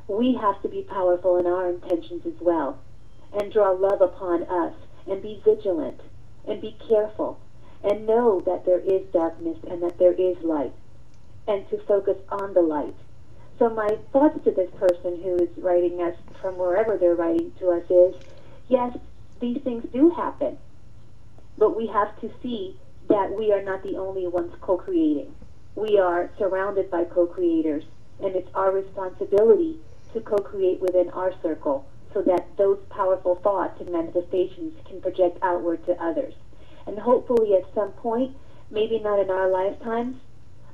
we have to be powerful in our intentions as well, and draw love upon us, and be vigilant, and be careful, and know that there is darkness and that there is light, and to focus on the light. So my thoughts to this person who is writing us from wherever they're writing to us is, yes, these things do happen, but we have to see that we are not the only ones co-creating. We are surrounded by co-creators, and it's our responsibility to co-create within our circle so that those powerful thoughts and manifestations can project outward to others. And hopefully at some point, maybe not in our lifetimes,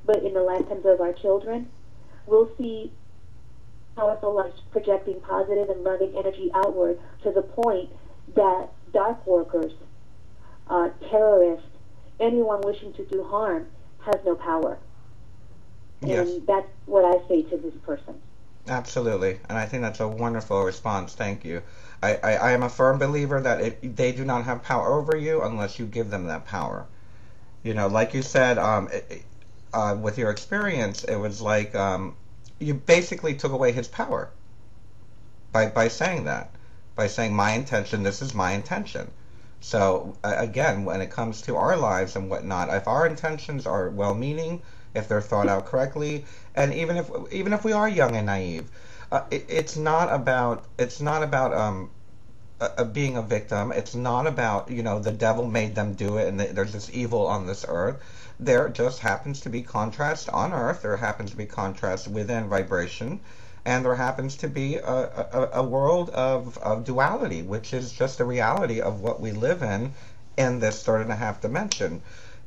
but in the lifetimes of our children, we'll see powerful lights projecting positive and loving energy outward to the point that dark workers, terrorists, anyone wishing to do harm has no power. Yes. And that's what I say to this person. Absolutely, and I think that's a wonderful response. Thank you. I am a firm believer that they do not have power over you unless you give them that power. Like you said, with your experience, it was like you basically took away his power by saying that, by saying my intention, this is my intention. So again, when it comes to our lives and whatnot, if our intentions are well-meaning, if they're thought out correctly, and even if we are young and naive, it's not about being a victim. It's not about the devil made them do it and there's this evil on this earth. There just happens to be contrast on earth. There happens to be contrast within vibration, and there happens to be a world of duality, which is just the reality of what we live in this third and a half dimension.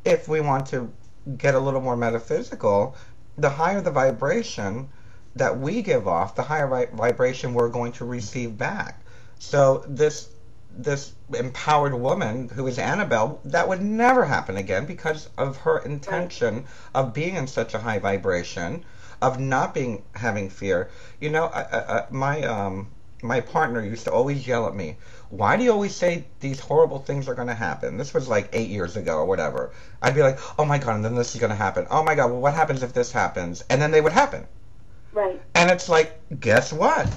If we want to get a little more metaphysical, the higher the vibration that we give off, the higher vibration we're going to receive back. So this empowered woman who is Annabelle, that would never happen again because of her intention of being in such a high vibration, of not having fear. My partner used to always yell at me, why do you always say these horrible things are going to happen? This was like 8 years ago or whatever. I'd be like, oh my God, and then this is going to happen. Oh my God, well, what happens if this happens? And then they would happen. Right. And it's like, guess what?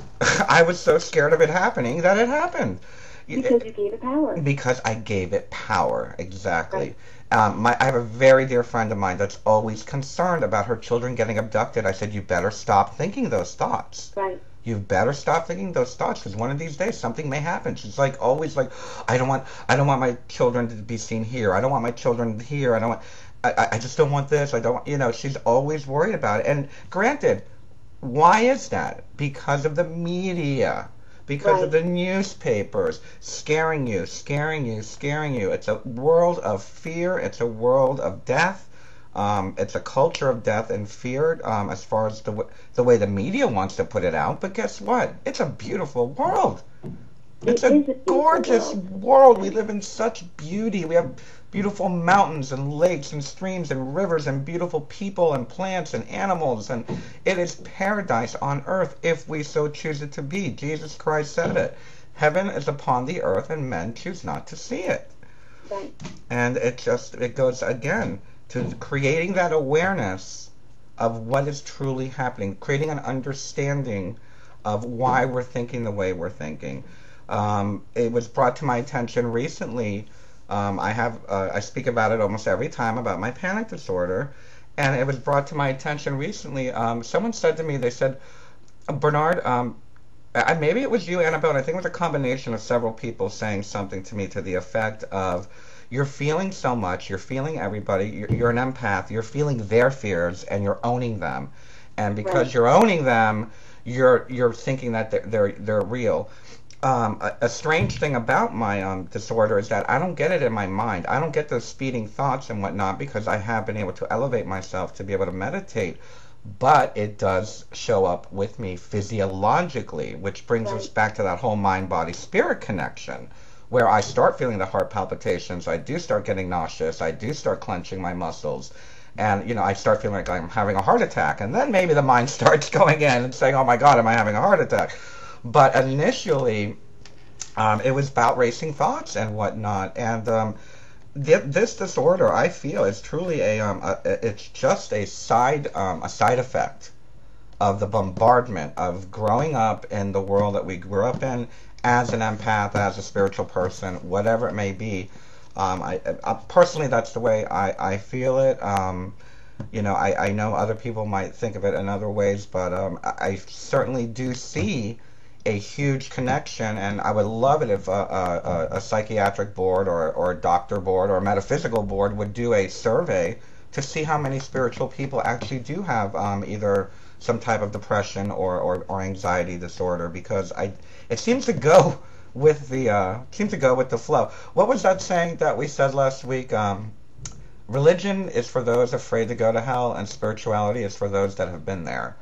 I was so scared of it happening that it happened. Because you gave it power. Because I gave it power, exactly. Right. I have a very dear friend of mine that's always concerned about her children getting abducted. I said, you better stop thinking those thoughts. Right. You better stop thinking those thoughts because one of these days something may happen. She's like always like, I don't want my children to be seen here. I don't want my children here. I just don't want this. I don't. She's always worried about it. And granted, why is that? Because of the media. Because of the newspapers scaring you. It's a world of fear. It's a world of death. It's a culture of death and fear as far as the way the media wants to put it out. But guess what? It's a beautiful world. It's a gorgeous world. We live in such beauty. We have beautiful mountains and lakes and streams and rivers and beautiful people and plants and animals. And it is paradise on earth if we so choose it to be. Jesus Christ said it. Heaven is upon the earth and men choose not to see it. Right. And it goes again to creating that awareness of what is truly happening, creating an understanding of why we're thinking the way we're thinking. It was brought to my attention recently. I speak about it almost every time about my panic disorder, and it was brought to my attention recently. Someone said to me, they said, Bernard, maybe it was you, Annabelle, and I think it was a combination of several people saying something to me to the effect of, you're feeling so much, you're feeling everybody, you're an empath, you're feeling their fears, and you're owning them. And because you're owning them, you're thinking that they're real. A strange thing about my disorder is that I don't get it in my mind. I don't get those speeding thoughts and whatnot because I have been able to elevate myself to be able to meditate. But it does show up with me physiologically, which brings us back to that whole mind-body-spirit connection, where I start feeling the heart palpitations, I do start getting nauseous, I do start clenching my muscles, and I start feeling like I'm having a heart attack. And then maybe the mind starts going in and saying, oh my God, am I having a heart attack? But initially, it was about racing thoughts and whatnot. And this disorder, I feel, is truly it's just a side effect of the bombardment of growing up in the world that we grew up in as an empath, as a spiritual person, whatever it may be. I personally, that's the way I feel it. I know other people might think of it in other ways, but I certainly do see a huge connection, and I would love it if a psychiatric board or a doctor board or a metaphysical board would do a survey to see how many spiritual people actually do have either some type of depression or anxiety disorder, because it seems to go with the flow. What was that saying that we said last week? Religion is for those afraid to go to hell, and spirituality is for those that have been there.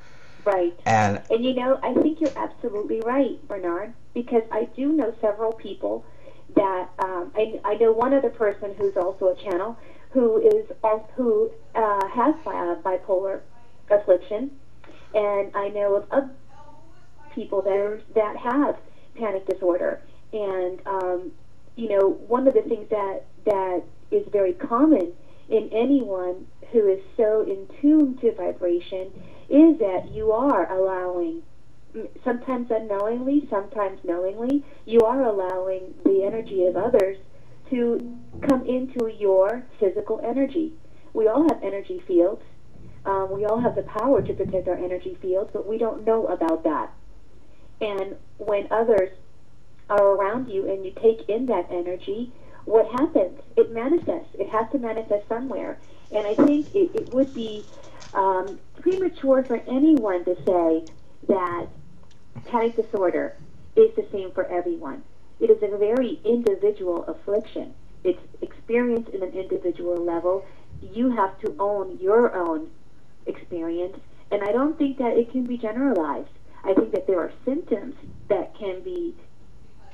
Right. And I think you're absolutely right, Bernard, because I do know several people that I know one other person who's also a channel who has bipolar affliction, and I know of other people that have panic disorder. And one of the things that is very common in anyone who is so in tune to vibration is that you are allowing, sometimes unknowingly, sometimes knowingly, you are allowing the energy of others to come into your physical energy. We all have energy fields. We all have the power to protect our energy fields, but we don't know about that. And when others are around you and you take in that energy, what happens? It manifests. It has to manifest somewhere. And I think it would be premature for anyone to say that panic disorder is the same for everyone. It is a very individual affliction. It's experienced in an individual level. You have to own your own experience, and I don't think that it can be generalized. I think that there are symptoms that can be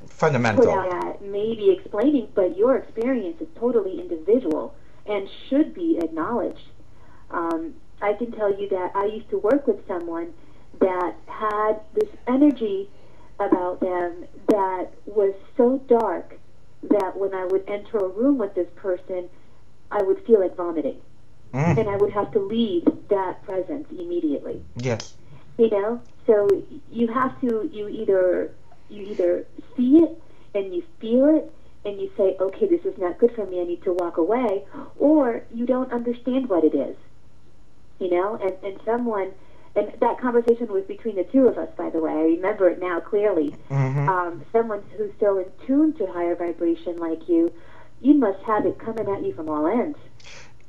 fundamental, put out at maybe explaining, but your experience is totally individual and should be acknowledged. I can tell you that I used to work with someone that had this energy about them that was so dark that when I would enter a room with this person, I would feel like vomiting. And I would have to leave that presence immediately. Yes. So you have to, you either see it and you feel it and you say, okay, this is not good for me, I need to walk away, or you don't understand what it is. And that conversation was between the two of us, by the way. I remember it now clearly. Someone who's so in tune to higher vibration like you must have it coming at you from all ends.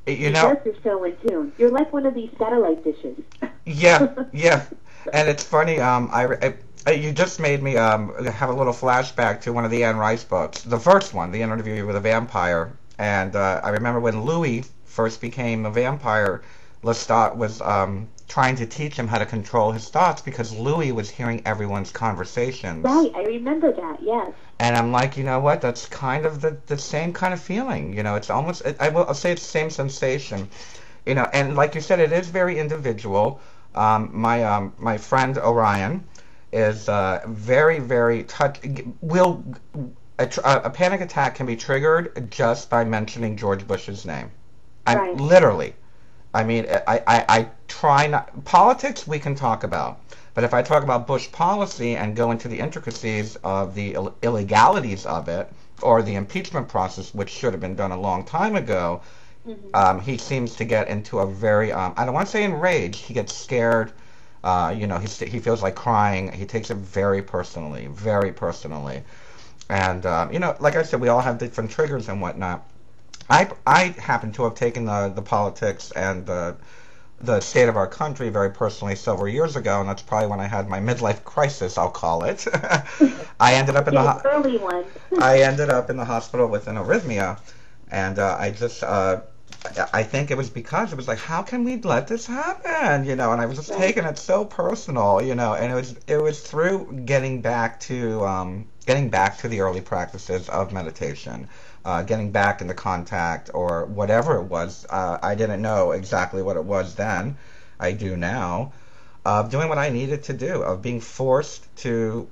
Because you're so in tune. You're like one of these satellite dishes. Yeah. And it's funny, you just made me have a little flashback to one of the Anne Rice books. The first one, The Interview with a Vampire. And I remember when Louis first became a vampire, Lestat was trying to teach him how to control his thoughts because Louis was hearing everyone's conversations. Right, I remember that, yes. And I'm like, you know what, that's kind of the same kind of feeling. It's almost, I'll say it's the same sensation. And like you said, it is very individual. My friend Orion is very, very a panic attack can be triggered just by mentioning George Bush's name. Right. Literally. I mean, I try not... Politics we can talk about. But if I talk about Bush policy and go into the intricacies of the illegalities of it, or the impeachment process, which should have been done a long time ago, he seems to get into a very... I don't want to say enraged. He gets scared. He feels like crying. He takes it very personally. Very personally. And, like I said, we all have different triggers and whatnot. I happen to have taken the politics and the state of our country very personally several years ago, and that's probably when I had my midlife crisis, I'll call it. I ended up in the early one. I ended up in the hospital with an arrhythmia, and I think it was because it was like, how can we let this happen? And I was just taking it so personal, and it was through getting back to the early practices of meditation. Getting back into contact or whatever it was. I didn't know exactly what it was then. I do now. Doing what I needed to do, of being forced to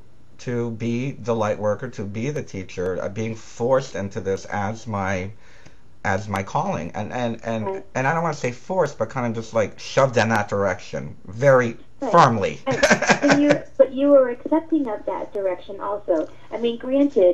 be the light worker, to be the teacher, being forced into this as my calling. And I don't want to say forced, but kind of just like shoved in that direction very firmly. But you are accepting of that direction also. I mean, granted,